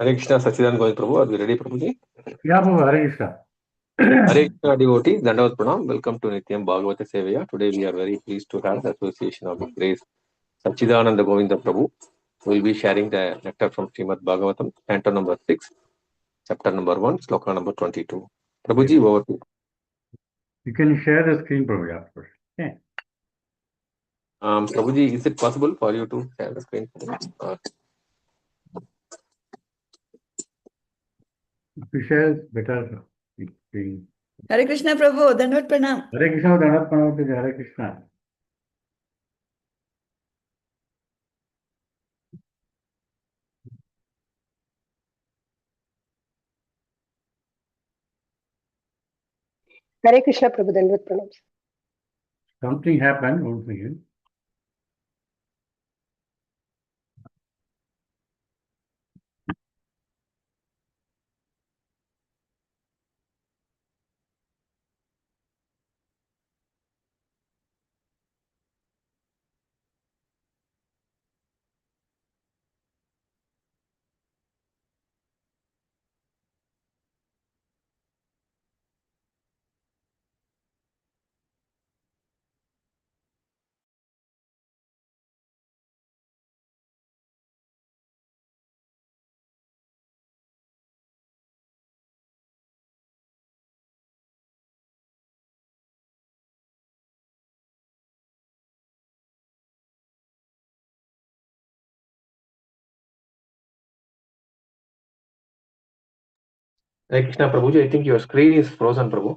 Hare Krishna, Satcidananda Govinda Prabhu. Are we ready, Prabhuji? Yeah, Prabhu, Hare Krishna. Hare Krishna devotees, Dandavat Pranam. Welcome to Nityam Bhagavata Sevaya. Today we are very pleased to have the association of the grace Satcidananda Govinda Prabhu. We will be sharing the nectar from Srimad Bhagavatam, canto number 6, chapter number 1, sloka number 22. Prabhuji, Yes. over to you. You can share the screen, Prabhu, yeah, of course. Okay. Prabhuji, is it possible for you to share the screen? If you share, it's better. Hare Krishna Prabhu, Dandavat Pranam. Hare Krishna, Dandavat Pranam, Hare Krishna. Hare Krishna Prabhu, Dandavat Pranam. Something happened once again. Hare Krishna Prabhuji, I think your screen is frozen, Prabhu.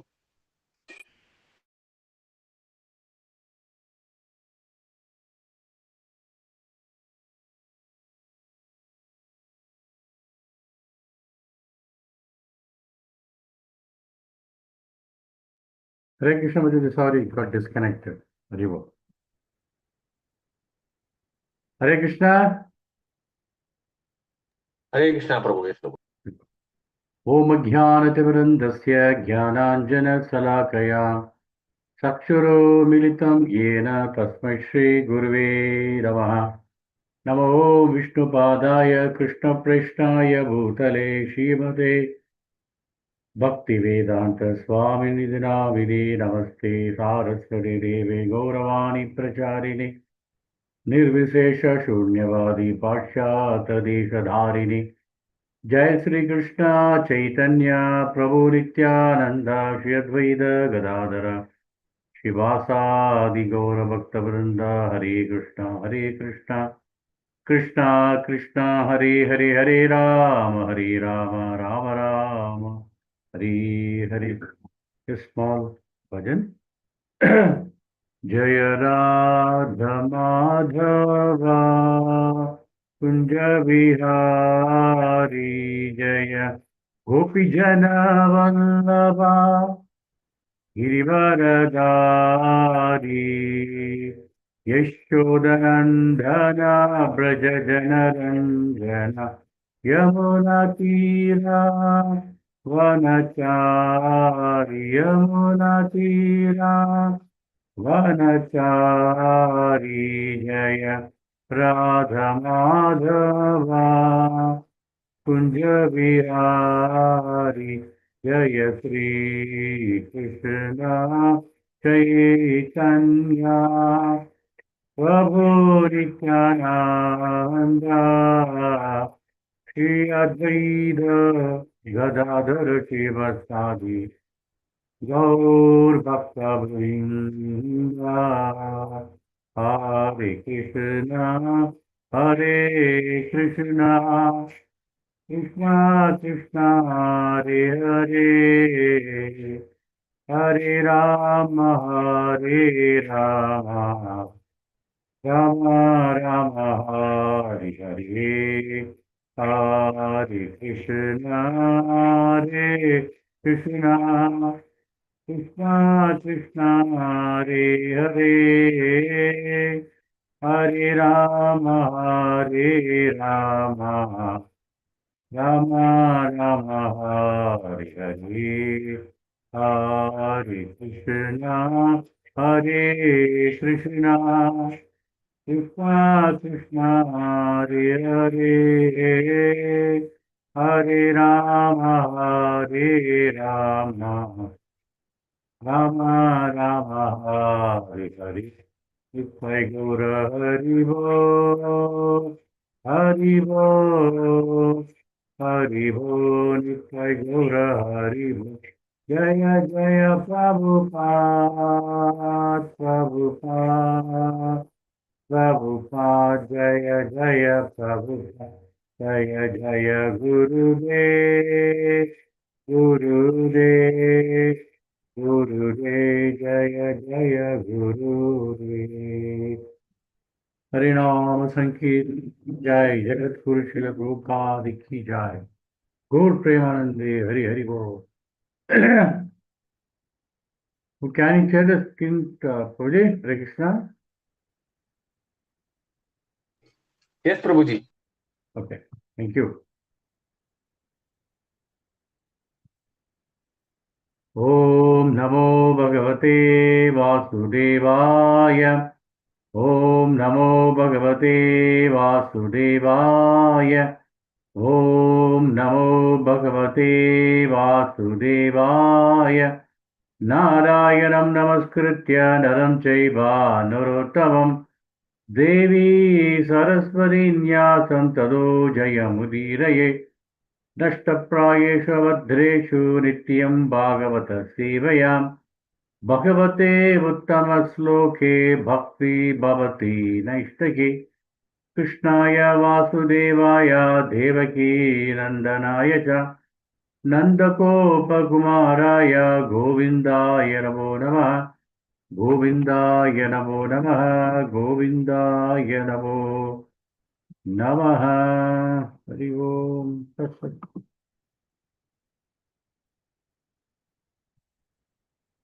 Hare Krishna, Prabhu, sorry, it got disconnected. Haribo. Hare Krishna. Hare Krishna Prabhu, yes, Prabhu. Om Jnanativrandasya Jnananjana-Salakaya Chakshuro Militam Yena Tasmai Shri Gurve Namaha. Namo Vishnupadaya Krishna Preshnaya Bhutale Shrimate Bhaktivedanta Swami Nidinavide Namaste Saraswati Deve Gauravani Pracharine Nirvishesha Shunyavadi Pashyata Deshadharini Jai Sri Krishna Chaitanya Prabhu Nityananda Shri Advaita Gadadhara Shivasadi Gaura Bhakta Vrinda Hare Krishna Krishna Krishna Hare Hare Hare Rama Rama Rama Hare Hare. A small bhajan. Jaya Radha Madhava Kunja Vihari Jaya Gopi Jana Vallabha Girivaradari Yashodanandana Braja Janaranjana Yamuna Tira Vanachari Yamuna Tira Vanachari Jaya Radha Madhava Kunja Vihari Jaya Sri Krishna Chaitanya Prabhu Nityananda Shri Advaita Gadadhara Shivasadi Gaur Bhakta Vrinda Hare Krishna Krishna Krishna Hare Hare Hare Rama Rama Rama Hare Hare Hare Krishna Krishna Krishna Krishna Hare Hare Hare Rama Rama Rama Hare Hare Hare Krishna Krishna Krishna Krishna Hare Hare Hare Rama, Hare Rama, Rama Rama, Hare Hare. Nitai Gaura Hari Bo, Hari Bo, Hari Bo, Nitai Gaura Hari Bo. Jaya Jaya Prabhupada, Prabhupada, Prabhupada, Jaya Jaya Prabhupada, Jaya Jaya Gurudev, Gurudev, Gurudev, Jaya Jaya Gurudev. हरिनाम संकीर्तन जय जगत गुरु शिल प्रभुपाद की जय गौर प्रेमानंदे हरि हरि बोल. Can you share the screen, Prabhuji? Hare Krishna. Yes, Prabhuji. Okay, thank you. Om Namo Bhagavate Vasudevaya. Om Namo Bhagavate Vasudevaya. Om Namo Bhagavate Vasudevaya. Narayanam Namaskritya Naram Chaiva Narottamam Devi Saraswati Nyasam Tado Jayamudiraye Nashtaprayeshu Avadreshu Nityam Bhagavata Sevayam Bhagavate Uttama Sloke Bhakti Bhavati Naishtaki Krishnaya Vasudevaya Devaki Nandanaya Cha Nandakopakumaraya Govindaya Namo Namah Govindaya Namo Namah Govindaya Namo Namah. Hari Om Tat Sat.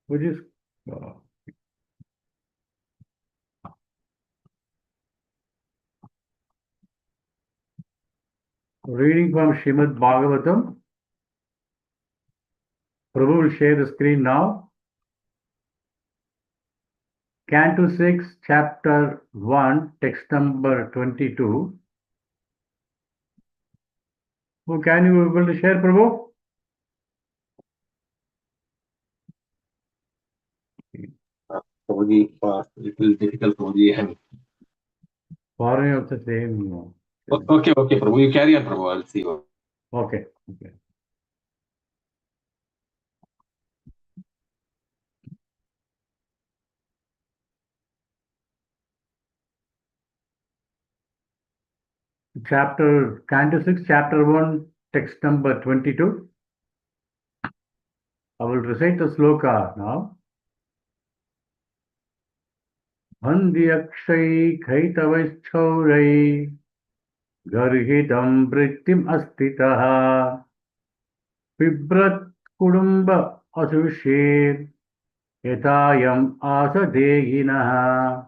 Which is reading from Srimad Bhagavatam. Prabhu will share the screen now. Canto 6, Chapter 1, text number 22. Who can you be able to share, Prabhu? Prabhuji, little difficult, Prabhuji. And Following of the same. okay, Prabhu. You carry on, Prabhu. I'll see you. Okay. Canto 6, Chapter 1, text number 22. I will recite the sloka now. Bhandi akshay khaitavaischaurai garhitam vrittim astitaha vibrat kudumba asusher yatayam asadehinaha.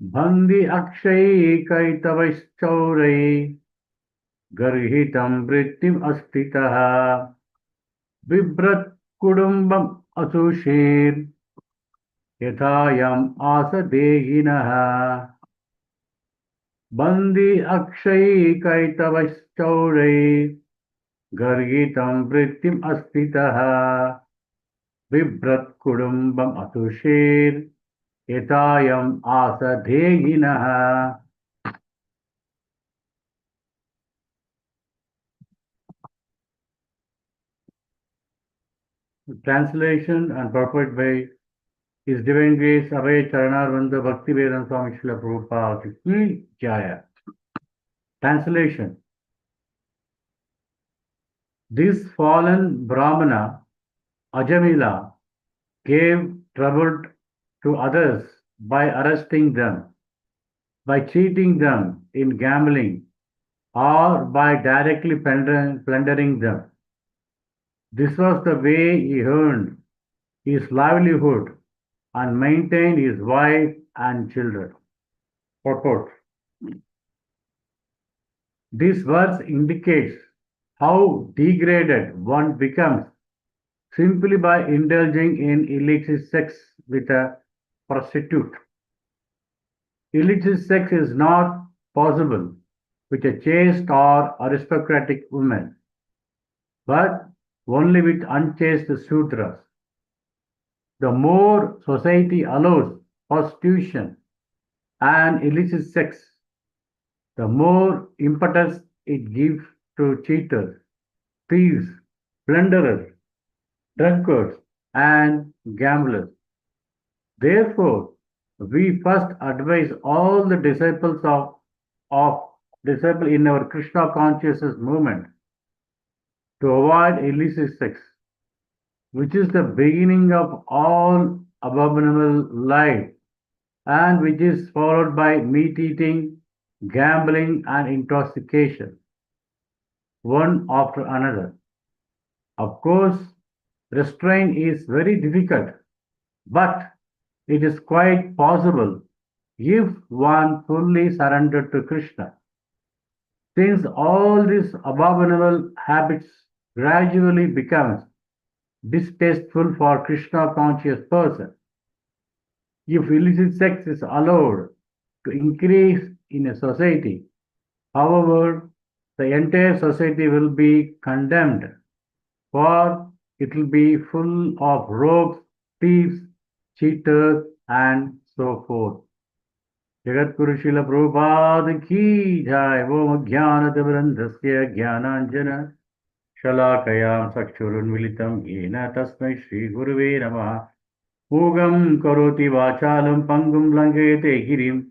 Bhandi akshay kaitavaischaurai garhitam vrittim astitaha vibrat kudumbam asusher yatayam asadehinaha. Bandi akshay kaitavaischaurai garhitam vrittim astitaha vibrat kudumbam asusher yatayam asadehinaha. Translation and purport by His Divine Grace Abhay Charanarvanda Bhakti Vedanta Swami Srila Prabhupada Ki Jaya. Translation. This fallen Brahmana, Ajamila, gave trouble to others by arresting them, by cheating them in gambling, or by directly plundering them. This was the way he earned his livelihood and maintained his wife and children. Purport. This verse indicates how degraded one becomes simply by indulging in illicit sex with a prostitute. Illicit sex is not possible with a chaste or aristocratic woman, but only with unchaste Sudras. The more society allows prostitution and illicit sex, the more impetus it gives to cheaters, thieves, plunderers, drunkards, and gamblers. Therefore, we first advise all the of disciples in our Krishna consciousness movement to avoid illicit sex, which is the beginning of all abominable life, and which is followed by meat eating, gambling, and intoxication, one after another. Of course, restraint is very difficult, but it is quite possible if one fully surrendered to Krishna. Since all these abominable habits gradually becomes distasteful for Krishna conscious person, if illicit sex is allowed to increase in a society, however, the entire society will be condemned, for it will be full of rogues, thieves, cheaters, and so forth. Jagadguru Srila Prabhupada ki jai. Om Jnanatimirandhasya Jnananjana Shalakayam Sakshurunmilitam Yena Tasmai Shri Guruve Namah. Mugam Karoti Vachalam Pangum Langete Girim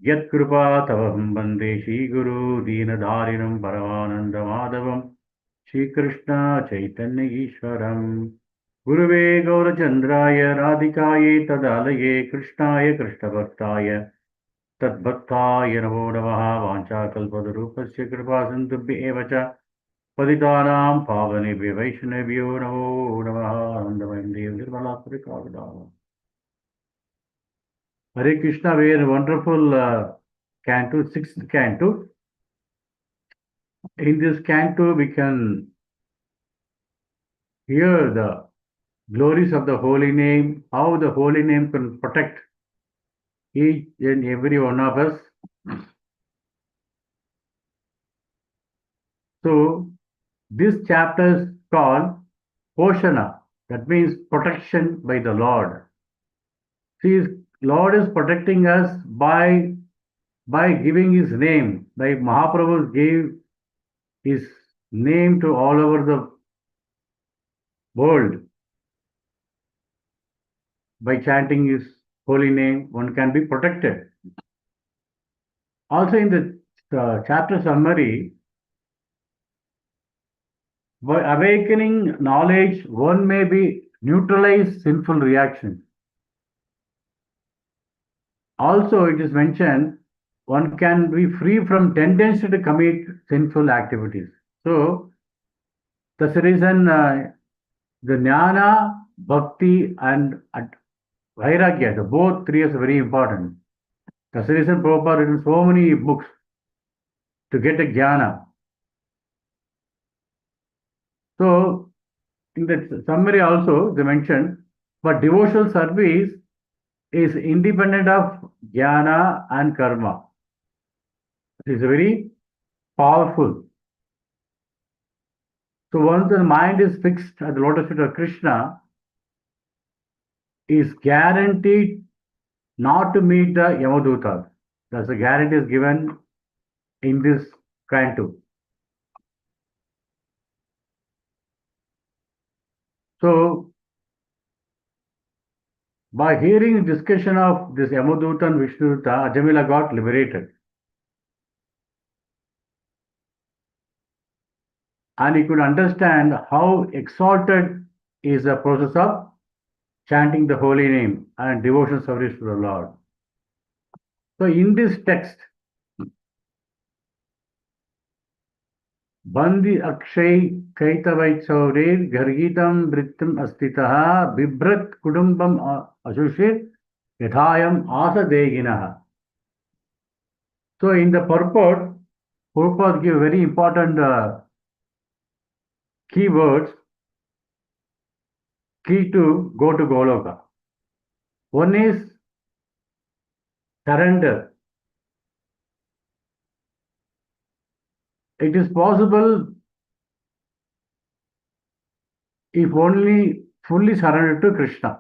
Yat Kripa Tavaham Bande Shri Guru Deenadharinam Paramananda Madhavam Shri Krishna Chaitanya Ishwaram Guruve Gaurachandraya Radhikaye Tadalaye Krishnaya Krishna Bhaktaya तद्भक्ताय नमो नमः वाञ्छाकल्पतरुभ्यश्च कृपासिन्धुभ्य एव च पतितानां पावनेभ्यो वैष्णवेभ्यो नमो नमः आनन्दमयं देव निर्मलात्मकागदाम. Hare Krishna, very wonderful canto, sixth canto. In this canto, we can hear the glories of the holy name, how the holy name can protect each and every one of us. So, this chapter is called Poshana, that means protection by the Lord. See, Lord is protecting us by giving his name. Like Mahaprabhu gave his name to all over the world. By chanting his holy name, one can be protected. Also in the chapter summary, by awakening knowledge, one may be neutralize sinful reaction. Also, it is mentioned, one can be free from tendency to commit sinful activities. So, that's the reason the jnana, bhakti, and vairagya, the both three is very important. That's the reason Prabhupada written so many books to get a jnana. So, in the summary also, they mentioned, but devotional service is independent of jnana and karma. It is very powerful. So once the mind is fixed at the lotus feet of Krishna, is guaranteed not to meet the Yamadutas. That's a guarantee is given in this canto. So, by hearing the discussion of this Yamaduta and Vishnuduta, Ajamila got liberated. And he could understand how exalted is the process of chanting the holy name and devotional service to the Lord. So in this text, Bandi Akshay Kaitavai Chaurir Gargitam Brittam Astitaha Bibrat Kudumbam Asushir Yathayam Asa Deginaha. So in the purport, Prabhupada give very important keywords, key to go to Goloka. One is surrender. it is possible if only fully surrendered to Krishna.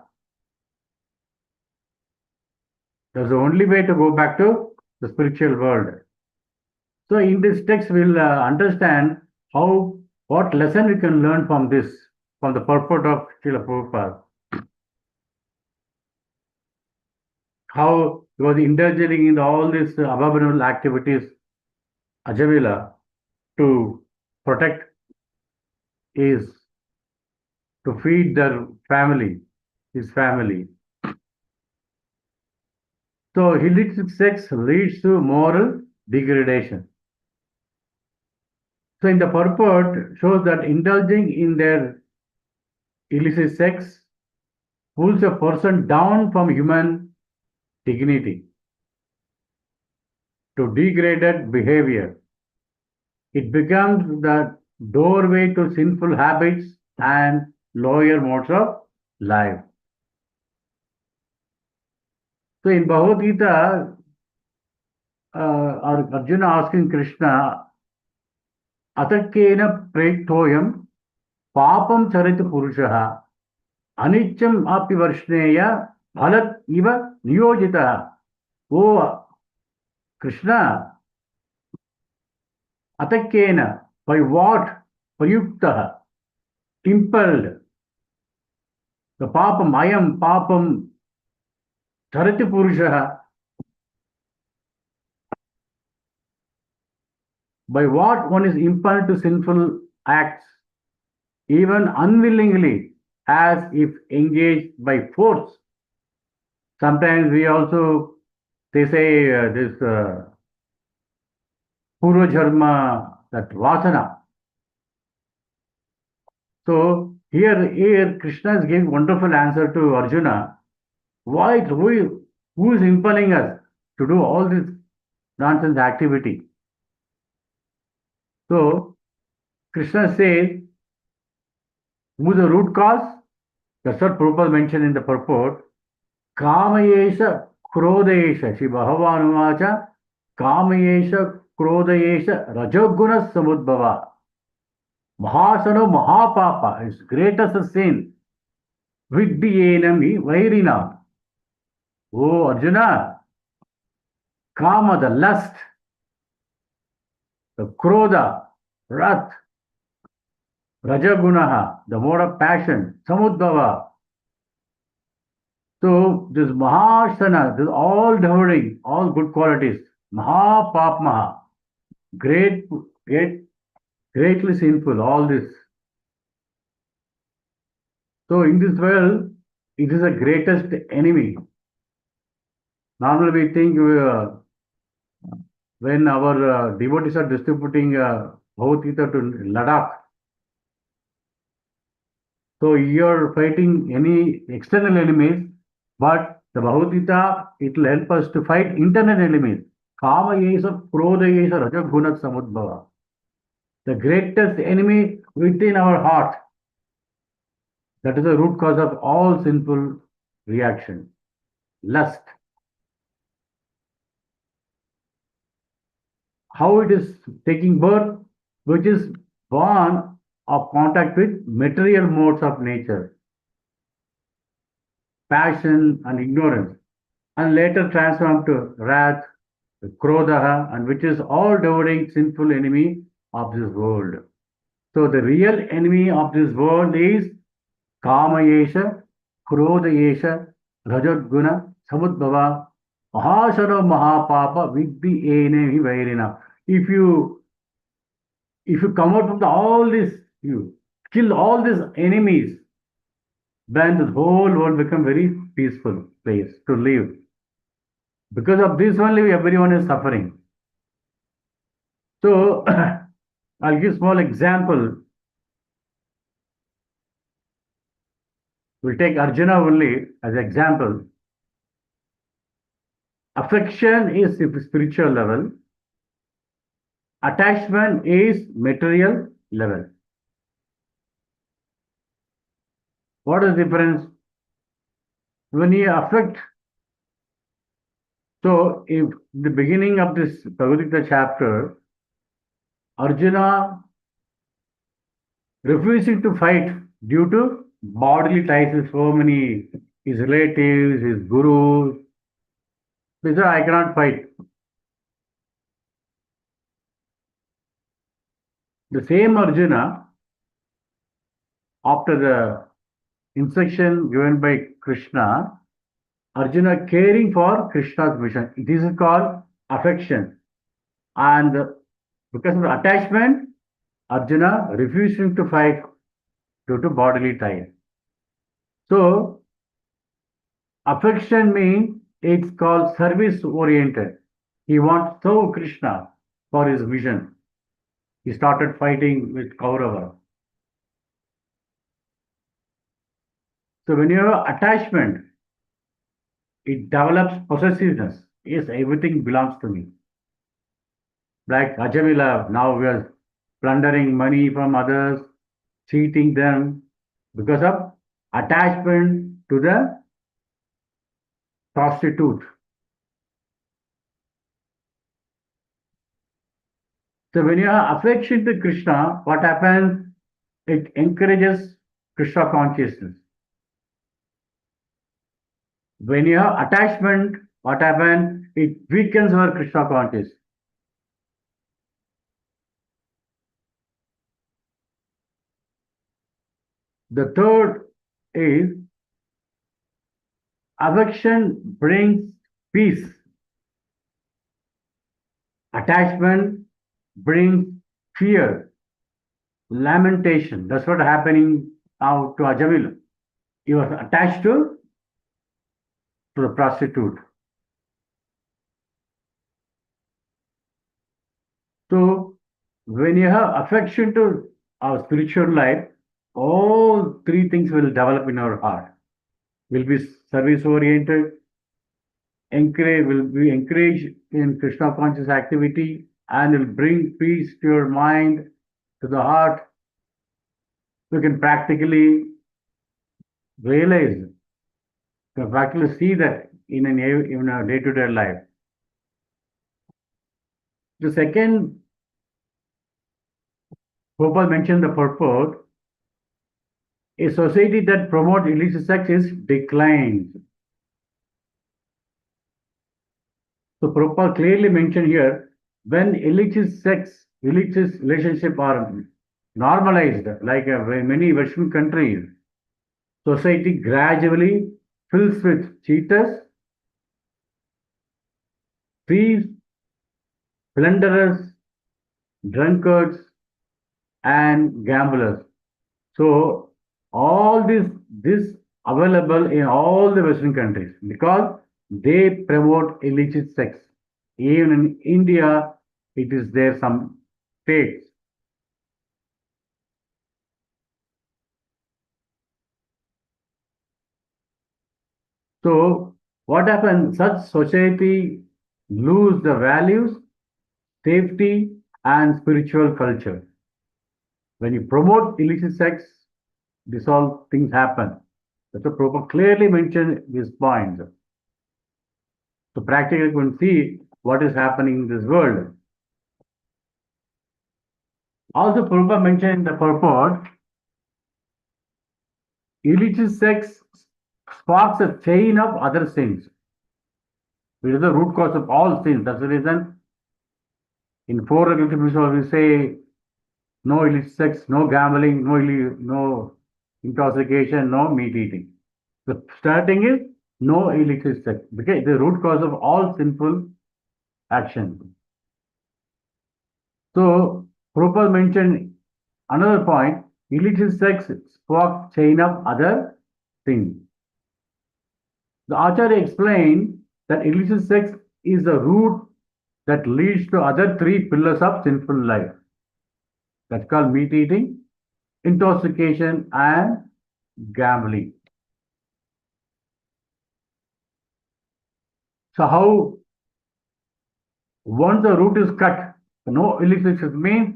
That's the only way to go back to the spiritual world. So in this text, we'll understand what lesson we can learn from this, from the purport of Srila Prabhupada. How he was indulging in all these abominable activities, Ajavila, to protect to feed his family. So illicit sex leads to moral degradation. So in the purport shows that indulging in their illicit sex pulls a person down from human dignity to degraded behavior. It becomes the doorway to sinful habits and lower modes of life. So in Bhagavad Gita, Arjuna asking Krishna, Atakena prektoyam papam charita purushaha anicham api varshneya bhalat iva niyojitaha. Oh Krishna, Atakena, by what? Prayuktaha, impelled. The papam, ayam papam charita purushaha. By what one is impelled to sinful acts, even unwillingly, as if engaged by force. Sometimes they say this Purva Dharma, that Vasana. So here Krishna is giving wonderful answer to Arjuna. Who is impelling us to do all this nonsense activity? So Krishna says, who is the root cause? That's what Prabhupada mentioned in the purport. Kamayesha Krodesha. Shri Bhagavan Kamayesha Krodesha Rajoguna Samudbhava. Mahasano Mahapapa is greatest sin. Viddiyenami Vairina. Oh Arjuna, Kama, the lust, the Krodha, wrath, Rajagunaha, the mode of passion, Samudbhava. So this Mahasana, this all devouring, all good qualities, Mahapapmaha, greatly sinful, all this. So in this world, it is the greatest enemy. Normally we think when our devotees are distributing Bhagavad Gita to Ladakh, so you're fighting any external enemies, but the Bhagavad Gita, it will help us to fight internal enemies. Kama yesa, Krodha yesa, Rajaguna Samudbhava. The greatest enemy within our heart. That is the root cause of all sinful reaction. Lust. How it is taking birth, which is born of contact with material modes of nature. Passion and ignorance. And later transformed to wrath, Krodha, and which is all devouring sinful enemy of this world. So the real enemy of this world is Kamayesha, Krodayesha, Rajaguna, Samudbhava, Mahasana Mahapapa, Vidhi Ene Vairina. If you come out from all this, you kill all these enemies, then the whole world become very peaceful place to live. Because of this only everyone is suffering. So I'll give small example. We'll take Arjuna only as example. Affection is spiritual level. Attachment is material level. What is the difference? When you affect, so if the beginning of this Bhagavad Gita chapter, Arjuna refusing to fight due to bodily ties with so many his relatives, his gurus. He said, I cannot fight. The same Arjuna, after the instruction given by Krishna, Arjuna caring for Krishna's mission. This is called affection. And because of the attachment, Arjuna refusing to fight due to bodily ties. So, affection means it's called service oriented. He wants to serve Krishna for his mission. He started fighting with Kaurava. So when you have attachment, it develops possessiveness. Yes, everything belongs to me. Like Ajamila, now we are plundering money from others, cheating them because of attachment to the prostitute. So when you have affection to Krishna, what happens? It encourages Krishna consciousness. When you have attachment, what happens? It weakens our Krishna consciousness. The third is affection brings peace. Attachment brings fear, lamentation. That's what happening now to Ajamila. He was attached to the prostitute. So when you have affection to our spiritual life, all three things will develop in our heart. Will be service oriented, will be encouraged in Krishna conscious activity, and will bring peace to your mind, to the heart. You can practically realize, you can practically see that in a day-to-day life. The second, Gopal mentioned the purport. A society that promotes illicit sex is declined. So Prabhupada clearly mentioned here, when illicit relationship are normalized, like many Western countries, society gradually fills with cheaters, thieves, plunderers, drunkards, and gamblers. So all this available in all the Western countries because they promote illicit sex. Even in India, it is there some states. So what happens? Such society lose the values, safety, and spiritual culture. When you promote illicit sex, these all things happen. That's what Prabhupada clearly mentioned this point. So practically you can see what is happening in this world. Also, Prabhupada mentioned in the purport, illicit sex sparks a chain of other sins. It is the root cause of all sins. That's the reason in four regulative principles we say no illicit sex, no gambling, no intoxication, no meat eating. The starting is no illicit sex because the root cause of all sinful actions. So Prabhupada mentioned another point, illicit sex sparks chain of other things. The Acharya explained that illicit sex is the root that leads to other three pillars of sinful life. That's called meat eating, intoxication, and gambling. So how once the root is cut, no illicit sex means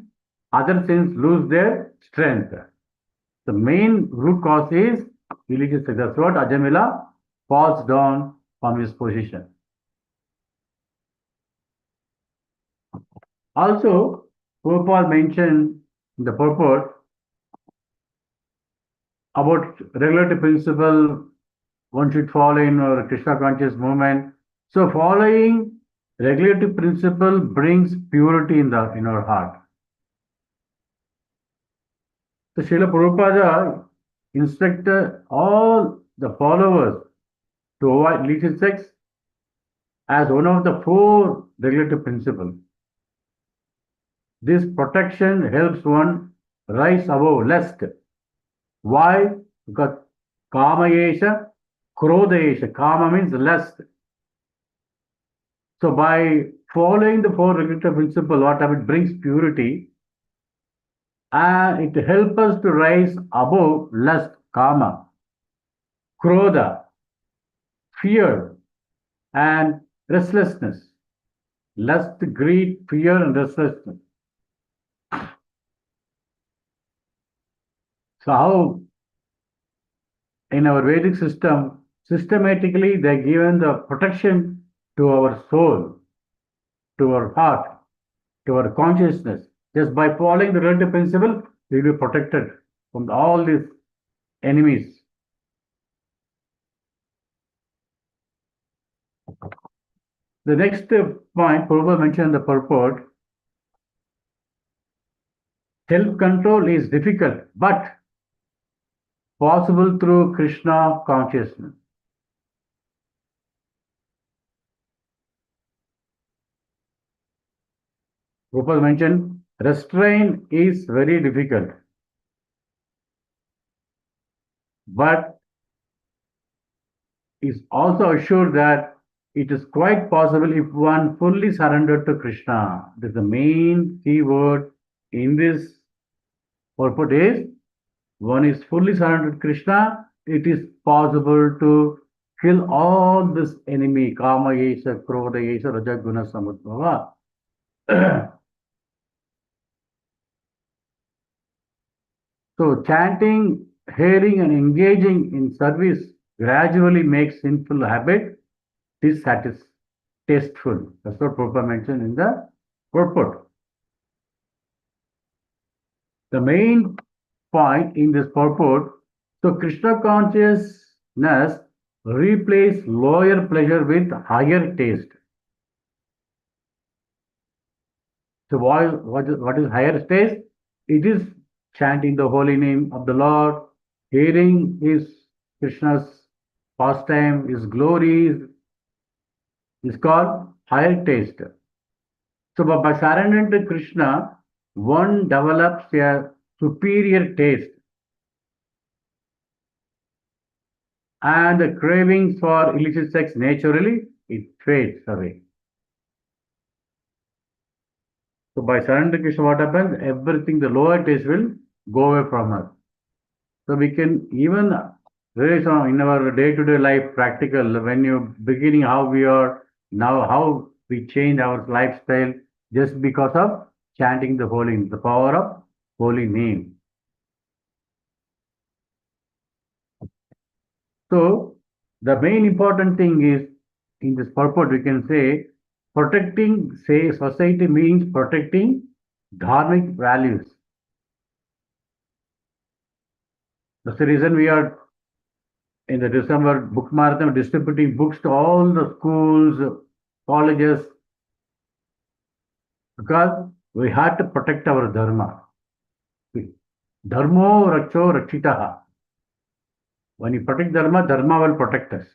other sins lose their strength. The main root cause is illicit sex. That's what Ajamila falls down from his position. Also, Prabhupada mentioned in the purport about regulative principle one should follow in our Krishna conscious movement. So following regulative principle brings purity in our heart. So Srila Prabhupada instructed all the followers to avoid illicit sex as one of the 4 regulative principles. This protection helps one rise above lust. Why? Because kama yesha, krodha yesha. Kama means lust. So by following the 4 regulative principles, whatever it brings purity, and it helps us to rise above lust, kama, krodha, fear, and restlessness. Lust, greed, fear, and restlessness. So how in our Vedic system, systematically they're given the protection to our soul, to our heart, to our consciousness. Just by following the relative principle, we will be protected from all these enemies. The next point, Prabhupada mentioned in the purport, self-control is difficult, but possible through Krishna consciousness. Prabhupada mentioned, restraint is very difficult, but is also assured that it is quite possible if one fully surrendered to Krishna. That the main key word in this purport is one is fully surrendered to Krishna. It is possible to kill all this enemy, kama yesha, krodha yesha, rajaguna samudbhava. So chanting, hearing, and engaging in service gradually makes sinful habit distasteful. That's what Prabhupada mentioned in the purport. The main point in this purport, so Krishna consciousness replaces lower pleasure with higher taste. So what is higher taste? It is chanting the holy name of the Lord, hearing his Krishna's pastime, his glories, is called higher taste. So by surrendering to Krishna, one develops a superior taste. And the cravings for illicit sex naturally, it fades away. So by surrendering to Krishna, what happens? Everything, the lower taste will go away from us. So we can even realize in our day-to-day life practical, when you beginning how we are, now how we change our lifestyle just because of chanting the holy name, the power of holy name. So the main important thing is in this purport we can say protecting society means protecting dharmic values. That's the reason we are in the December book marathon distributing books to all the schools, colleges, because we have to protect our dharma. Dharmo raksho rakshitaha. When you protect dharma, dharma will protect us.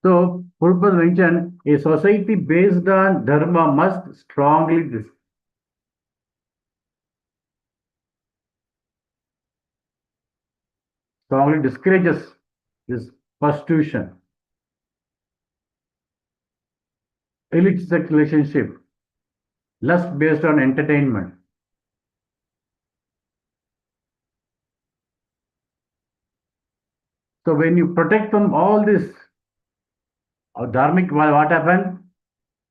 So, Prabhupada mentioned a society based on dharma must strongly discourages this prostitution, illicit sex relationship, lust based on entertainment. So when you protect from all this dharmic, what happens?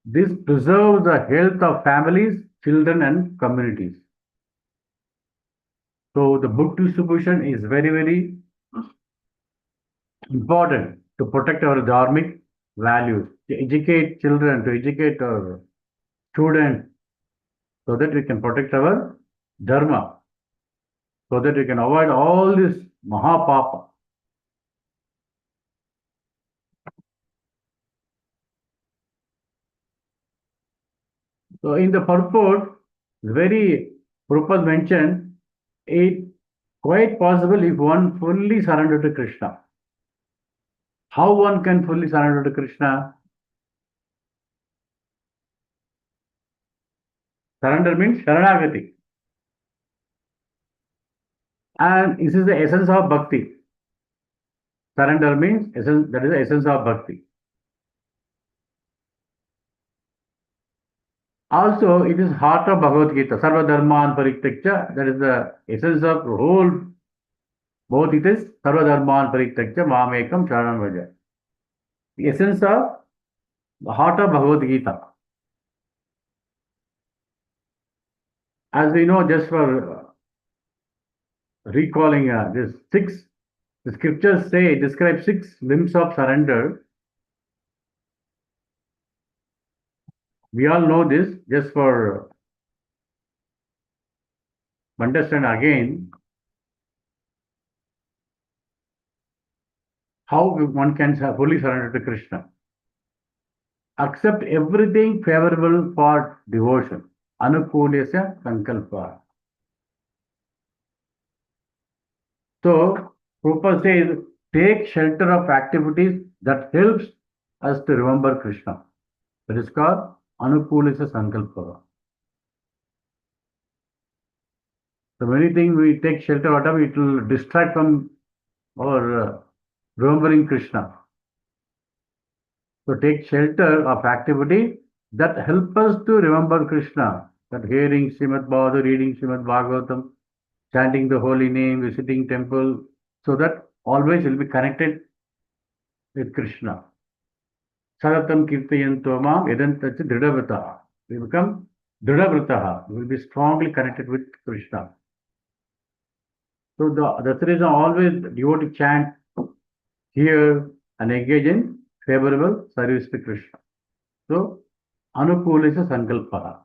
This preserves the health of families, children, and communities. So the book distribution is very, very important to protect our dharmic values, to educate children, to educate our students, so that we can protect our dharma, so that we can avoid all this mahapapa. So in the purport, very Prabhupada mentioned, it quite possible if one fully surrender to Krishna. How one can fully surrender to Krishna? Surrender means Sharanagati. And this is the essence of bhakti. Surrender means essence, that is the essence of bhakti. Also, it is heart of Bhagavad Gita, Sarva Dharman Parityakya, that is the essence of the whole. Both it is Sarva Dharman Parityakya, Mamekam Sharanam Vraja. The essence of the heart of Bhagavad Gita. As we know, just for recalling this the scriptures describe 6 limbs of surrender. We all know this, just for understand again how one can fully surrender to Krishna. Accept everything favorable for devotion. Anukulyasya sankalpa. So, Prabhupada says, take shelter of activities that helps us to remember Krishna. That is called Anukulyasya sankalpa. So, many things we take shelter, whatever, it will distract from our remembering Krishna. So, take shelter of activity that help us to remember Krishna. That hearing Srimad Bhagavatam, reading Srimad Bhagavatam, chanting the holy name, visiting temple, so that always will be connected with Krishna. Saratam kirtayanto mam edantacha dridavataha. We become dridavataha. We will be strongly connected with Krishna. So that's the reason always devotee chant, hear and engage in favorable service to Krishna. So anukulisya sankalpaha.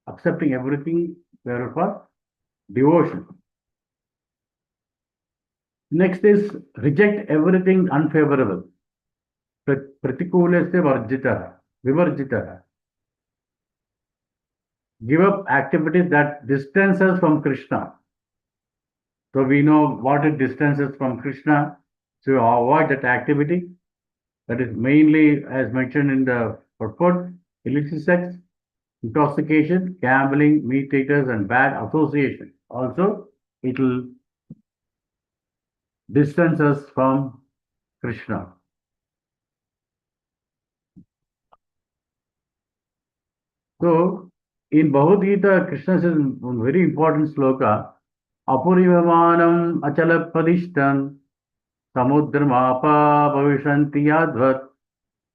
Accepting everything favorable for devotion. Next is reject everything unfavorable. Pratikulasya varjitaha, vivarjitaha. Give up activities that distance us from Krishna. So we know what it distances from Krishna. So avoid that activity. That is mainly, as mentioned in the purport, illicit sex, intoxication, gambling, meat eaters, and bad association. Also, it will distance us from Krishna. So, in Bhagavad Gita, Krishna says one very important sloka, Apurivamanam achalappadishtam samudramapa bhavishanti yadvat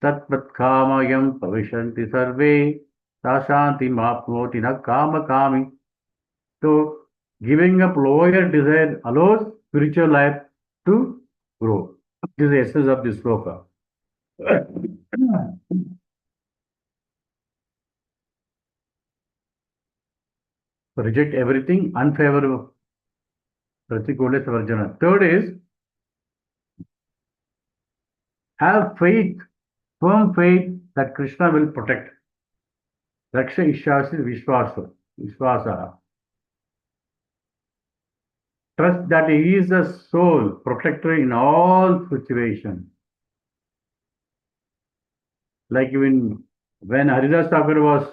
tatvatkamayam bhavishanti sarve tashanti mapnoti na kama kami. So, giving up lower desire allows spiritual life to grow. This is the essence of this sloka. Reject everything unfavorable. Pratikulasya varjana. Third is, have faith, firm faith that Krishna will protect. Raksha Ishyasi Vishwasa. Trust that he is the sole protector in all situations. Like even when Haridas Thakur was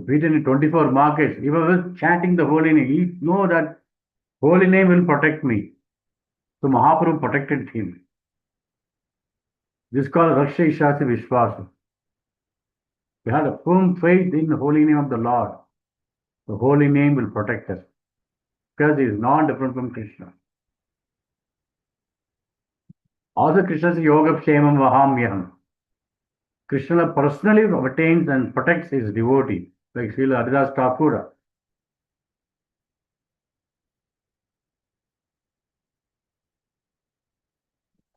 beaten in 24 markets, he was chanting the holy name. He know that holy name will protect me. So Mahaprabhu protected him. This is called Raksha Ishyasi Vishwasa. We had a firm faith in the holy name of the Lord. The holy name will protect us. Because he is not different from Krishna. Also Krishna says Yoga Kshemam Vahamyaham. Krishna personally attains and protects his devotee, like Srila Haridas Thakur.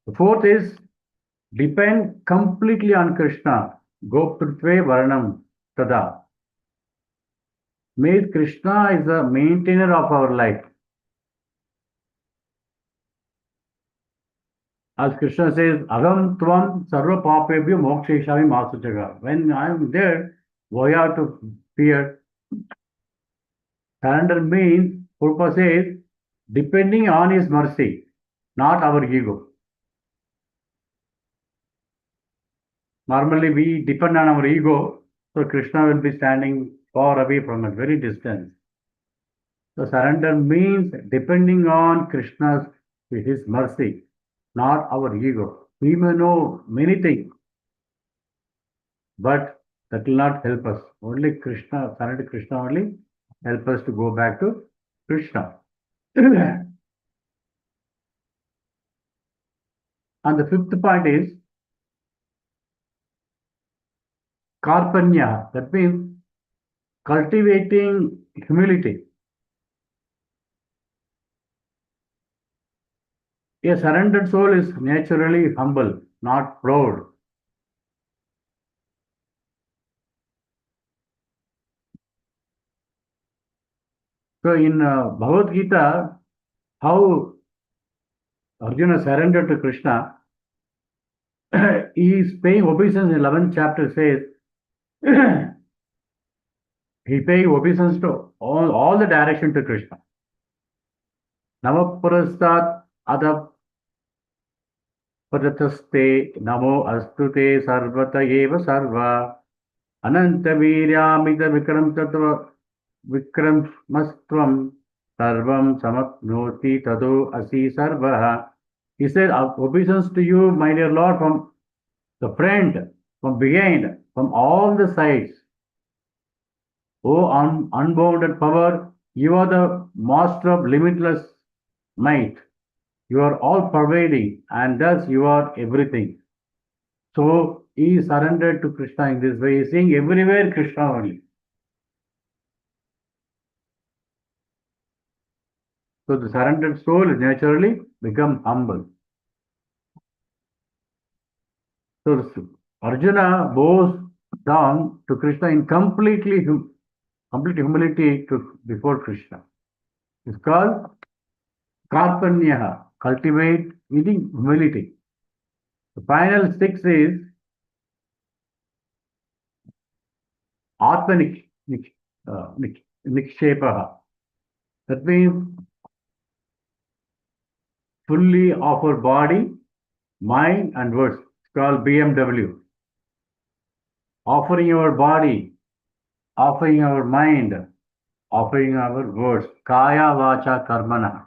The fourth is depend completely on Krishna. Goptrutve Varanam tada. Means Krishna is the maintainer of our life. As Krishna says, Agam Tvam Sarva Papebhyo Moksheshami Masuchaga. When I am there, why have to fear? Surrender means, Prabhupada says, depending on His mercy, not our ego. Normally, we depend on our ego, so Krishna will be standing far away from us, very distant. So surrender means depending on Krishna's, His mercy, not our ego. We may know many things, but that will not help us. Only Krishna, surrender to Krishna only help us to go back to Krishna. And the fifth point is Karpanya. That means cultivating humility. A surrendered soul is naturally humble, not proud. So in Bhagavad Gita, how Arjuna surrendered to Krishna, he is paying obeisance in 11th chapter says, he paid obeisance to all the direction to Krishna. Namaprastat adab padataste namo astute sarvata eva sarva ananta viryamita vikram tattva vikram mastvam sarvam samapnoti tado asi sarva. He said, obeisance to you, my dear Lord, from the front, from behind, from all the sides. O unbounded power, you are the master of limitless might. You are all pervading, and thus you are everything. So he surrendered to Krishna in this way. He is seeing everywhere Krishna only. So the surrendered soul is naturally become humble. So Arjuna bows down to Krishna in complete humility before Krishna. It's called Karpanyaha, cultivate meaning humility. The final six is Atma Nikshepaha. That means fully of our body, mind and words. It's called BMW. Offering our body, offering our mind, offering our words, Kaya Vacha Karmana,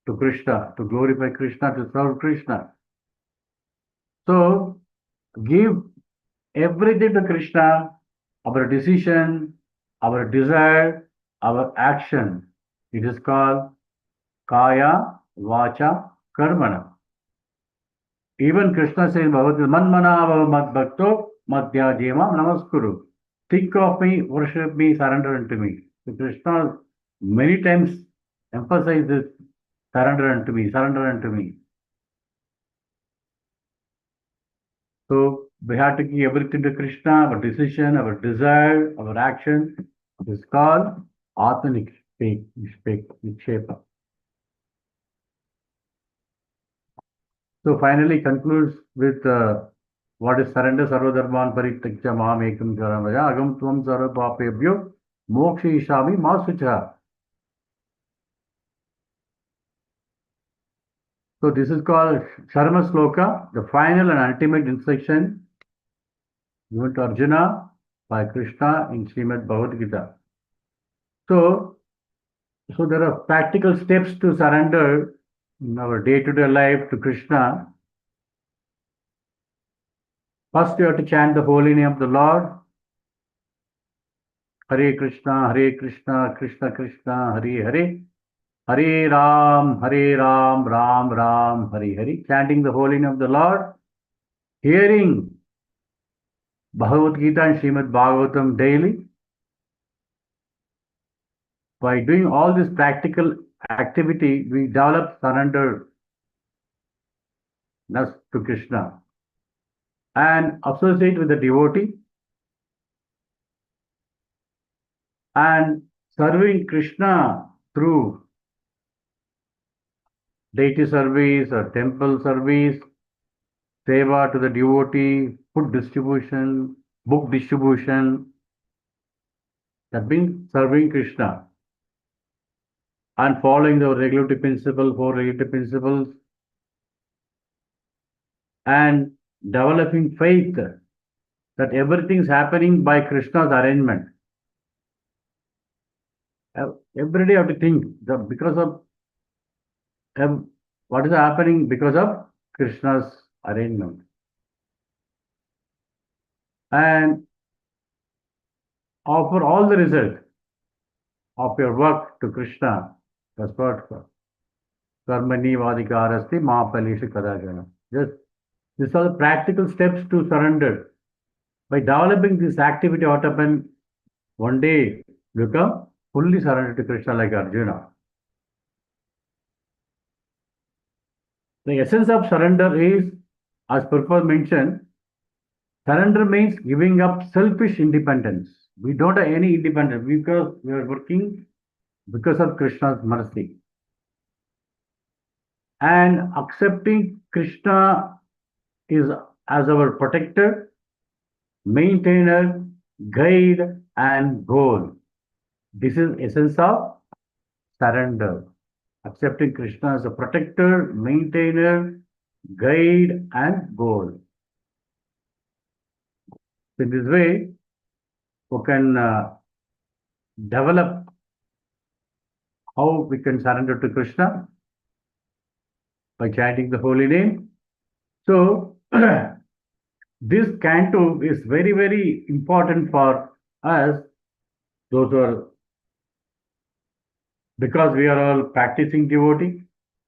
to Krishna, to glorify Krishna, to serve Krishna. So, give everything to Krishna, our decision, our desire, our action. It is called Kaya Vacha Karmana. Even Krishna says, Manmana Mad Bhakto Madhya Jema Namaskuru. Think of me, worship me, surrender unto me. So Krishna many times emphasizes surrender unto me, surrender unto me. So we have to give everything to Krishna, our decision, our desire, our action. It is called Atma Nikshepa. So finally concludes with what is surrender sarvadharman parityajya maham ekam sharanaya agam tvam sarva papebhyo mokshishami masucha. So this is called Sharma Sloka, the final and ultimate instruction given to Arjuna by Krishna in Srimad Bhagavad Gita. So there are practical steps to surrender in our day-to-day life to Krishna. First, you have to chant the holy name of the Lord. Hare Krishna, Krishna Krishna, Hare Hare. Hare Ram, Ram Ram, Hare Hare. Chanting the holy name of the Lord. Hearing Bhagavad Gita and Srimad Bhagavatam daily. By doing all this practical activity, we develop surrender to Krishna and associate with the devotee and serving Krishna through deity service or temple service, seva to the devotee, food distribution, book distribution. That means serving Krishna and following the regulatory principle, four regulatory principles, and developing faith that everything is happening by Krishna's arrangement. Every day you have to think that because of what is happening because of Krishna's arrangement. And offer all the result of your work to Krishna. That's what Karmani Vadikarasti Mahapalishu Kadajana. These are the practical steps to surrender. By developing this activity, what happens? One day you become fully surrendered to Krishna like Arjuna. The essence of surrender is, as Prabhupada mentioned, surrender means giving up selfish independence. We don't have any independence because we are working because of Krishna's mercy. And accepting Krishna is as our protector, maintainer, guide, and goal. This is essence of surrender. Accepting Krishna as a protector, maintainer, guide, and goal. In this way, we can develop how we can surrender to Krishna by chanting the holy name. So, this canto is very, very important for us, those who are, because we are all practicing devotee.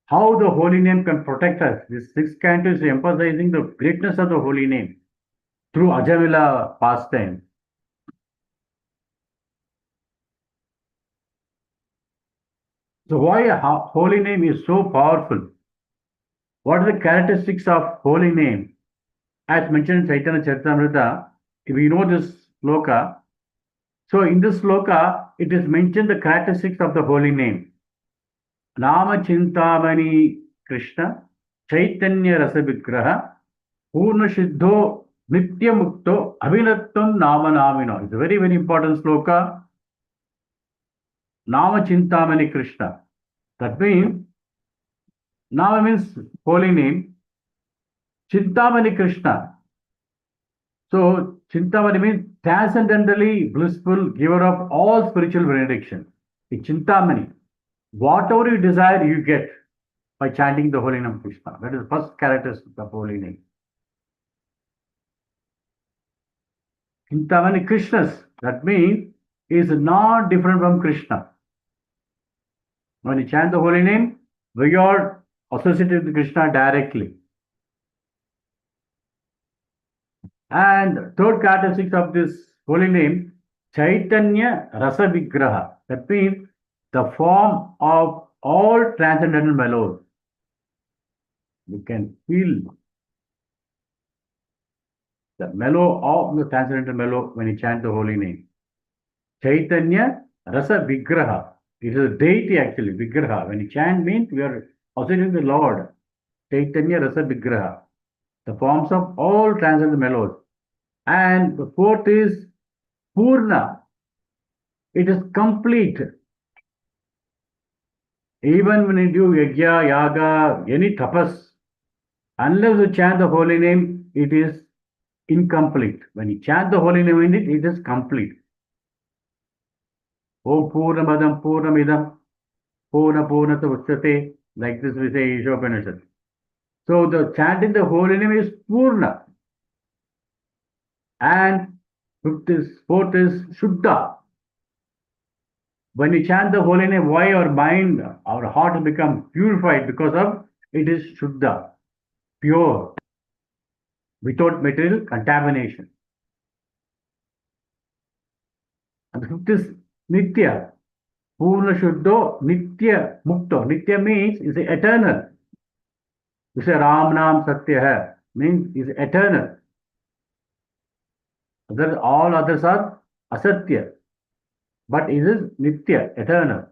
How the holy name can protect us. This sixth canto is emphasizing the greatness of the holy name through Ajamila pastime. So why a holy name is so powerful? What are the characteristics of holy name? As mentioned in Chaitanya Charitamrita, we know this sloka. So in this sloka, it is mentioned the characteristics of the holy name. Nama Chintamani Krishna, Chaitanya Rasa Vigraha, Purna Siddho, Nitya Mukto, Abhinattam Nama Namino. It's a very, very important sloka. Nama Chintamani Krishna. That means, Nama means holy name. Chintamani Krishna. So, Chintamani means transcendently blissful, giver of all spiritual benediction. The Chintamani. Whatever you desire, you get by chanting the holy name of Krishna. That is the first characteristic of holy name. Chintamani Krishnas. That means is not different from Krishna. When you chant the holy name, we are associated with Krishna directly. And third characteristic of this holy name, Chaitanya Rasa Vigraha. That means the form of all transcendental mellows. You can feel the mellow of the transcendental mellow when you chant the holy name. Chaitanya Rasa Vigraha. It is a deity actually, Vigraha. When you chant means we are associating the Lord. Chaitanya Rasa Vigraha. The forms of all transcendental mellows. And the fourth is Purna. It is complete. Even when you do yajna, yaga, any tapas, unless you chant the holy name, it is incomplete. When you chant the holy name in it, it is complete. Om Purnamadam Purnamidam Purna Purnata Uchate. Like this we say Ishopanishad. So the chanting the holy name is Purna. And fourth is Shuddha. When you chant the holy name, why our mind, our heart will become purified? Because of it is Shuddha, pure, without material contamination. And the fifth is Nitya. Purna Shuddho, Nitya Mukto. Nitya means is eternal. You say Ram Nam Satya hai, means is eternal. All others are asatya. but it is Nitya, eternal.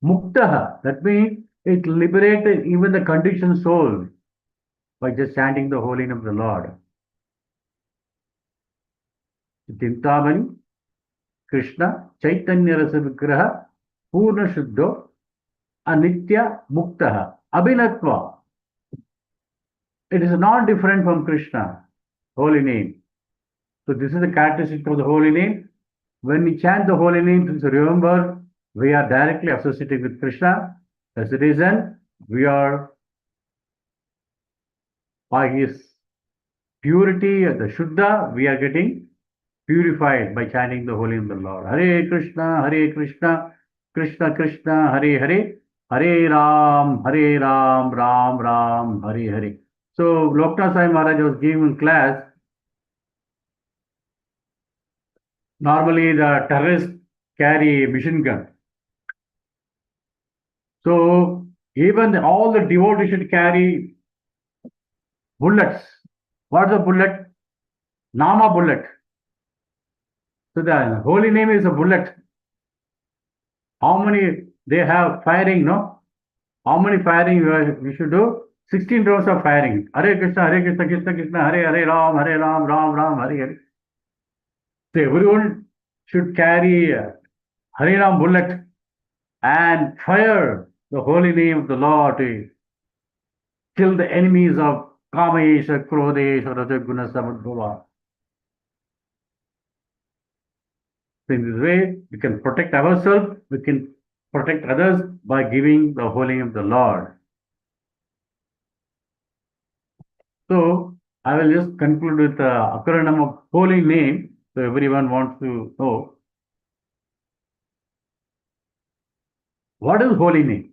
Muktaha, that means it liberated even the conditioned soul by just chanting the holy name of the Lord. Chintamani, Krishna, Chaitanya Rasa Vigraha, Purna Shuddho, Anitya Muktaha, Abhinatva. It is not different from Krishna, holy name. So this is the characteristic of the holy name. When we chant the holy name, please remember, we are directly associated with Krishna. That's the reason we are, by his purity, the Shuddha, we are getting purified by chanting the holy name of the Lord. Hare Krishna, Krishna Krishna, Hare Hare, Hare Ram, Ram Ram, Hare Hare. So Loknath Sai Maharaj was giving class. Normally the terrorists carry machine gun. So even all the devotees should carry bullets. What's the bullet? Nama bullet. So the holy name is a bullet. How many they have firing, no? How many firing we should do? 16 rounds of firing. Hare Krishna, Krishna Krishna, Hare Ram, Ram Ram, Hare Hare. So everyone should carry Hare Ram bullet and fire the holy name of the Lord to kill the enemies of Kamesha, Krodesha, Rajaguna, Samadbhava. So in this way, we can protect ourselves, we can protect others by giving the holy name of the Lord. So I will just conclude with the acronym of holy name. So everyone wants to know what is holy name?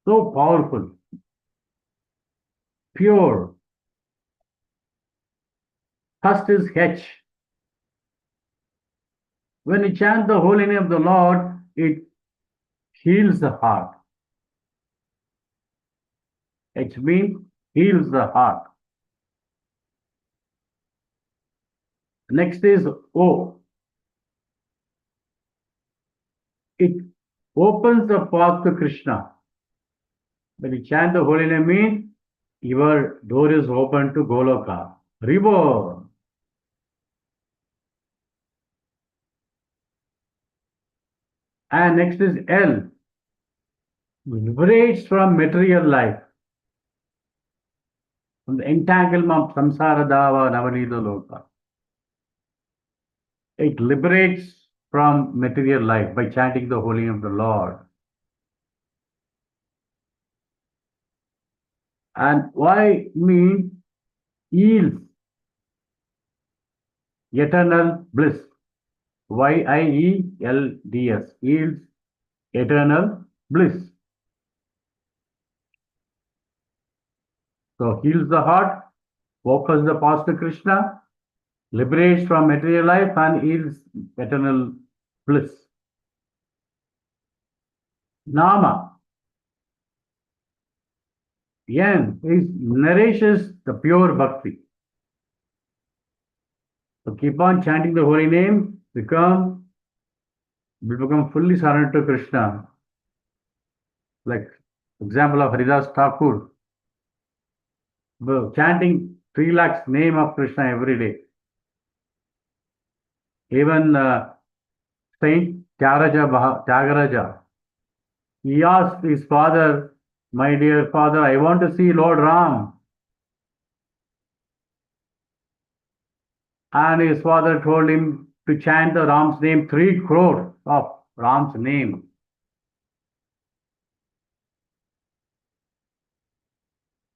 So powerful, pure. First is H. When you chant the holy name of the Lord, it heals the heart. H means heals the heart. Next is O. It opens the path to Krishna. When you chant the holy name, means your door is open to Goloka. Reborn. And next is L. Liberates from material life. From the entanglement of samsara dava navanida loka. It liberates from material life by chanting the holy name of the Lord. And why means yields eternal bliss. YIELDS, yields eternal bliss. So heals the heart, opens the path to Krishna, liberates from material life, and yields eternal bliss. Nama. Yen is nourishes the pure bhakti. So keep on chanting the holy name, will become fully surrendered to Krishna. Like example of Haridas Thakur, chanting 3 lakhs name of Krishna every day. Even Saint Tyagaraja, he asked his father, my dear father, I want to see Lord Ram. And his father told him to chant the Ram's name, 3 crores of Ram's name.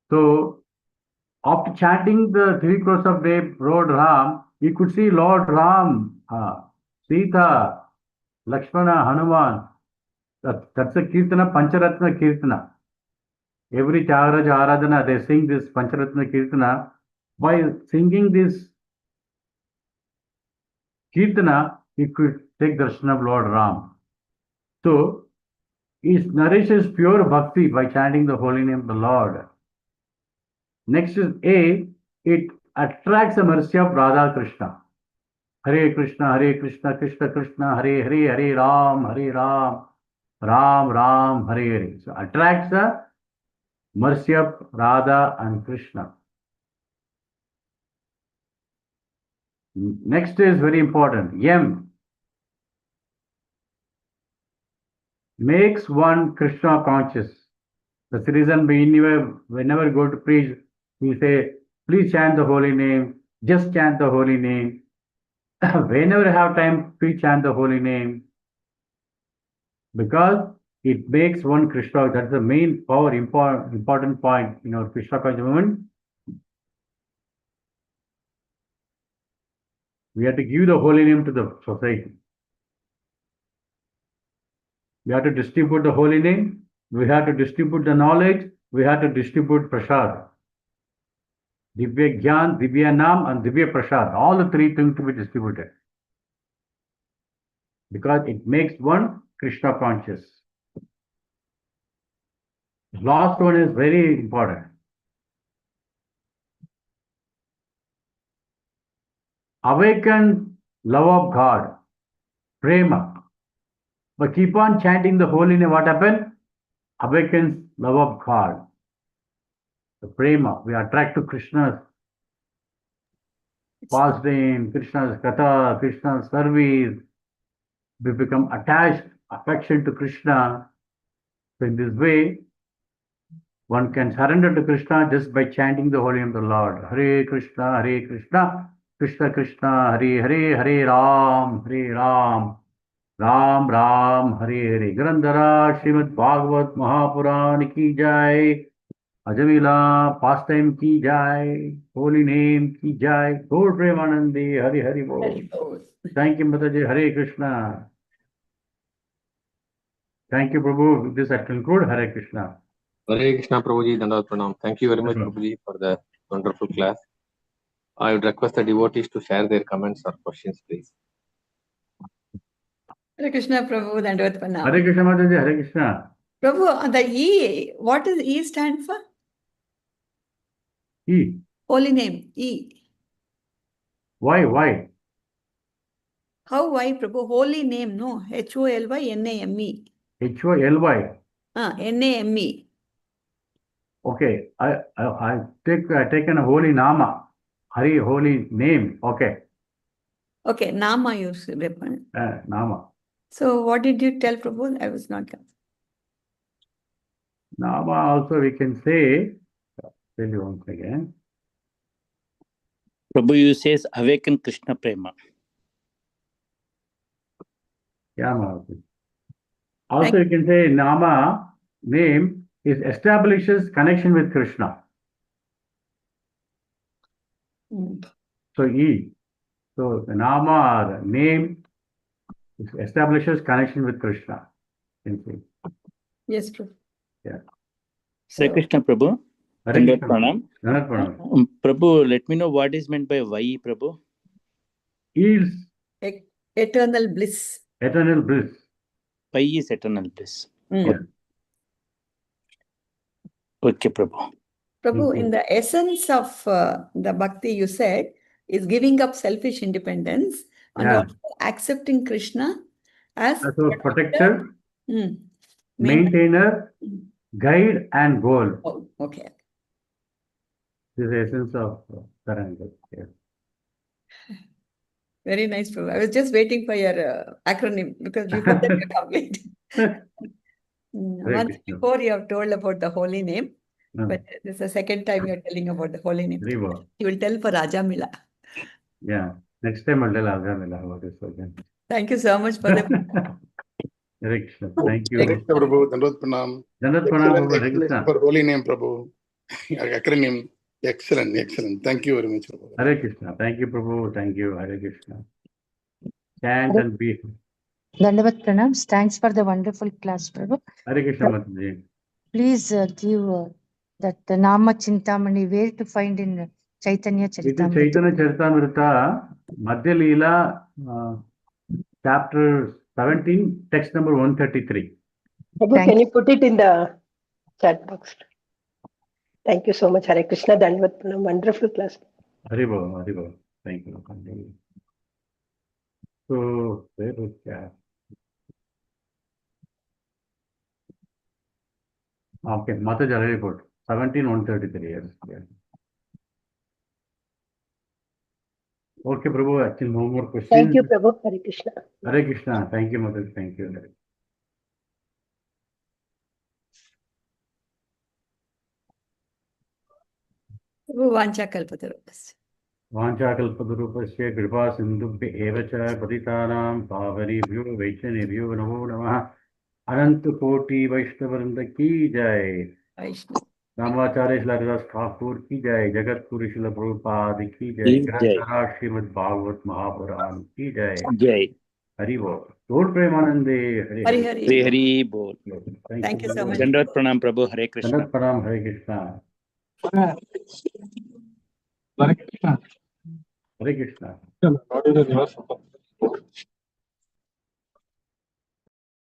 So after chanting the 3 crores of name, Lord Ram, he could see Lord Ram, Sita, Lakshmana, Hanuman. That's a Kirtana, Pancharatna Kirtana. Every Tyagaraja Aradhana, they sing this Pancharatna Kirtana. By singing this Kirtana, he could take darshan of Lord Ram. So, it nourishes pure bhakti by chanting the holy name of the Lord. Next is A, it attracts the mercy of Radha Krishna. Hare Krishna, Krishna Krishna, Hare Hare, Hare Ram, Ram Ram, Hare Hare. So attracts the mercy of Radha and Krishna. Next is very important. Yam makes one Krishna conscious. That's the reason whenever we go to preach, we say, please chant the holy name, just chant the holy name. Whenever you have time, please chant the holy name. Because it makes one Krishna, that's the main important point in our Krishna conscious movement. We have to give the holy name to the society. We have to distribute the holy name. We have to distribute the knowledge. We have to distribute prasad. Divya Gyan, Divya Nam, and Divya Prasad. All the three things to be distributed. Because it makes one Krishna conscious. Last one is very important. Awaken love of God, prema. But keep on chanting the holy name, what happens? Awakens love of God. The prema, we attract to Krishna's past name, Krishna's katha, Krishna's service. We become attached, affection to Krishna. So in this way, one can surrender to Krishna just by chanting the holy name of the Lord. Hare Krishna, Krishna Krishna, Hare Hare, Hare Ram, Ram Ram, Hare Hare. Grandhara Srimad Bhagavat Mahapuran ki jai. Ajamila pastime ki jai. Holy name ki jai. Gaur Premanandi, Hare Hare Bol. Thank you, Mataji. Hare Krishna. Thank you, Prabhu. With this I conclude. Hare Krishna. Hare Krishna, Prabhuji, Dandavat Pranam. Thank you very much, Prabhuji, for the wonderful class. I would request the devotees to share their comments or questions, please. Hare Krishna, Prabhu, Dandavat Pranam. Hare Krishna, Mataji. Hare Krishna. Prabhu, the E, what does E stand for? E. Holy name, E. Why? How why, Prabhu? Holy name, no. HOLYNAME. HOLY. NAME. Okay, I taken a holy nama, Hari, holy name. Okay, Nama you said. nama. So what did you tell Prabhu? I was not. Nama also we can say. Tell you once again. Prabhu, you says awaken Krishna prema. Yeah, Maharaj. Also you can say nama name is establishes connection with Krishna. So E. So the nama or name establishes connection with Krishna. You can say. Yes, Prabhu. Yeah. Hare Krishna, Prabhu. Hare Dandavat Pranam. Prabhu, let me know what is meant by Y, Prabhu. Yields Eternal bliss. eternal bliss. Y is eternal bliss. Yeah. Okay, Prabhu. Prabhu, in the essence of the bhakti you said is giving up selfish independence and also accepting Krishna as our protector, maintainer, maintainer, guide and goal. Oh, okay. This is the essence of surrender. Yeah. Very nice, Prabhu. I was just waiting for your acronym because you said that you complete. Once before you have told about the holy name, but this is the second time you are telling about the holy name. You will tell for Raja Mila. Yeah, next time I'll tell Raja Mila about this again. Thank you so much for the. Thank you. Hare Krishna, Prabhu. Dandavat Pranam. Dandavat Pranam, Prabhu. Excellent for holy name, Prabhu. Acronym. Excellent. Thank you very much, Prabhu. Hare Krishna. Thank you, Prabhu. Thank you. Hare Krishna. Chant and be. Dandavat Pranam. Thanks for the wonderful class, Prabhu. Hare Krishna, Mataji. Please give that Nama Chintamani, where to find in Chaitanya It is Charitamrita. Chaitanya Charitamrita, Madhya Leela, chapter 17, text number 133. Prabhu, can you put it in the chat box? Thank you so much. Hare Krishna, Dandavat Pranam. Wonderful class. Haribo. Thank you. So, where is that? Okay, Mataji report, 17,133 years. Yeah. Okay, Prabhu, actually no more questions. Thank you, Prabhu. Hare Krishna. Hare Krishna. Thank you, Mataji. Thank you. Vanchakalpatarupasya. वाञ्छाकल्पतरुपस्य कृपा सिन्धुभ्य एव च पतितानां पावनेभ्यो वैष्णवेभ्यो नमो नमः अनंत कोटि वैष्णववृंद की जय Vaishnava. रामाचार्य श्री हरिदास ठाकुर की जय जगत गुरु श्रील प्रभुपाद की जय ग्रंथरा श्रीमद् भागवत महापुराण की जय जय हरि बोल गौर प्रेमानंदे हरि Hari हरि Hari. हरि बोल Thank you so much. दंडवत प्रणाम प्रभु हरे कृष्ण दंडवत प्रणाम हरे Krishna Hare Krishna. Hare Krishna Not in the reverse.